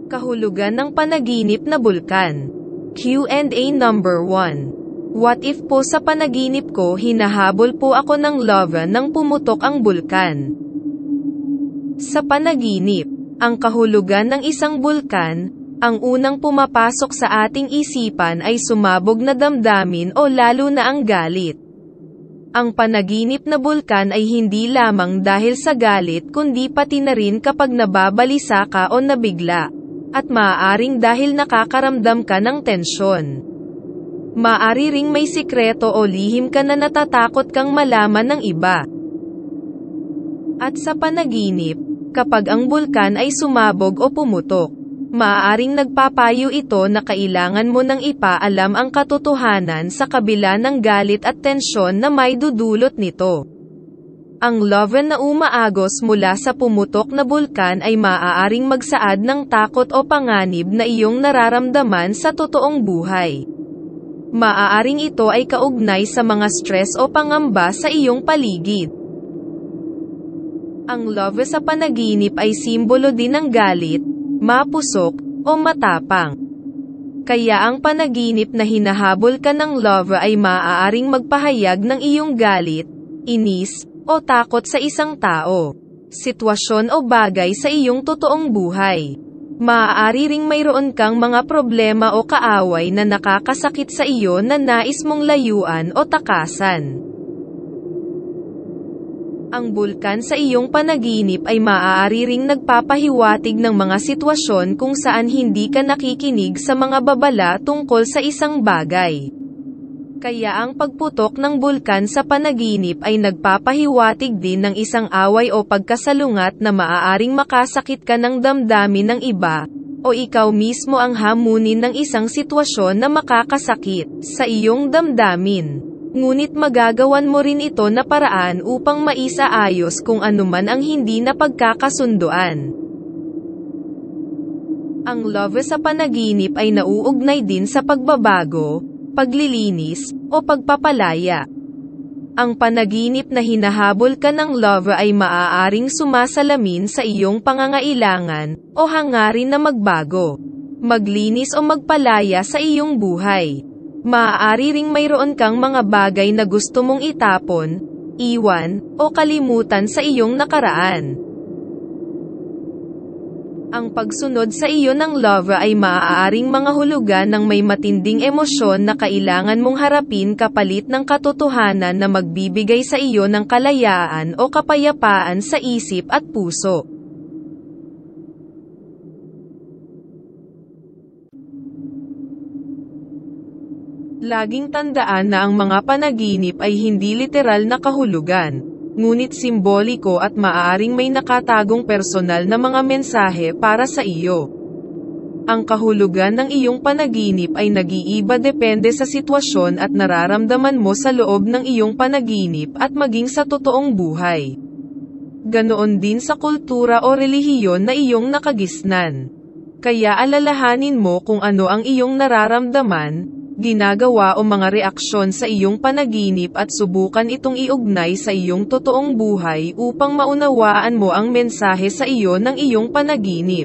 Kahulugan ng panaginip na bulkan. Q&A number 1. What if po sa panaginip ko hinahabol po ako ng lava nang pumutok ang bulkan? Sa panaginip, ang kahulugan ng isang bulkan, ang unang pumapasok sa ating isipan ay sumabog na damdamin o lalo na ang galit. Ang panaginip na bulkan ay hindi lamang dahil sa galit kundi pati na rin kapag nababalisa ka o nabigla. At maaaring dahil nakakaramdam ka ng tensyon. Maaari ring may sikreto o lihim ka na natatakot kang malaman ng iba. At sa panaginip, kapag ang bulkan ay sumabog o pumutok, maaaring nagpapayo ito na kailangan mo nang ipaalam ang katotohanan sa kabila ng galit at tensyon na may dudulot nito. Ang lava na umaagos mula sa pumutok na bulkan ay maaaring magsaad ng takot o panganib na iyong nararamdaman sa totoong buhay. Maaaring ito ay kaugnay sa mga stress o pangamba sa iyong paligid. Ang lava sa panaginip ay simbolo din ng galit, mapusok, o matapang. Kaya ang panaginip na hinahabol ka ng lava ay maaaring magpahayag ng iyong galit, inis, o takot sa isang tao, sitwasyon o bagay sa iyong totoong buhay. Maaari ring mayroon kang mga problema o kaaway na nakakasakit sa iyo na nais mong layuan o takasan. Ang bulkan sa iyong panaginip ay maaari ring nagpapahiwatig ng mga sitwasyon kung saan hindi ka nakikinig sa mga babala tungkol sa isang bagay. Kaya ang pagputok ng bulkan sa panaginip ay nagpapahiwatig din ng isang away o pagkasalungat na maaaring makasakit ka ng damdamin ng iba, o ikaw mismo ang hamunin ng isang sitwasyon na makakasakit sa iyong damdamin. Ngunit magagawan mo rin ito na paraan upang maisaayos kung anuman ang hindi napagkakasunduan. Ang love sa panaginip ay nauugnay din sa pagbabago, paglilinis, o pagpapalaya. Ang panaginip na hinahabol ka ng love ay maaaring sumasalamin sa iyong pangangailangan, o hangarin na magbago, maglinis o magpalaya sa iyong buhay. Maaari ring mayroon kang mga bagay na gusto mong itapon, iwan, o kalimutan sa iyong nakaraan. Ang pagsunod sa iyo ng love ay maaaring mga hulugan ng may matinding emosyon na kailangan mong harapin kapalit ng katotohanan na magbibigay sa iyo ng kalayaan o kapayapaan sa isip at puso. Laging tandaan na ang mga panaginip ay hindi literal na kahulugan, ngunit simboliko at maaaring may nakatagong personal na mga mensahe para sa iyo. Ang kahulugan ng iyong panaginip ay nag-iiba depende sa sitwasyon at nararamdaman mo sa loob ng iyong panaginip at maging sa totoong buhay. Ganoon din sa kultura o relihiyon na iyong nakagisnan. Kaya alalahanin mo kung ano ang iyong nararamdaman, ginagawa o mga reaksyon sa iyong panaginip at subukan itong iugnay sa iyong totoong buhay upang maunawaan mo ang mensahe sa iyo ng iyong panaginip.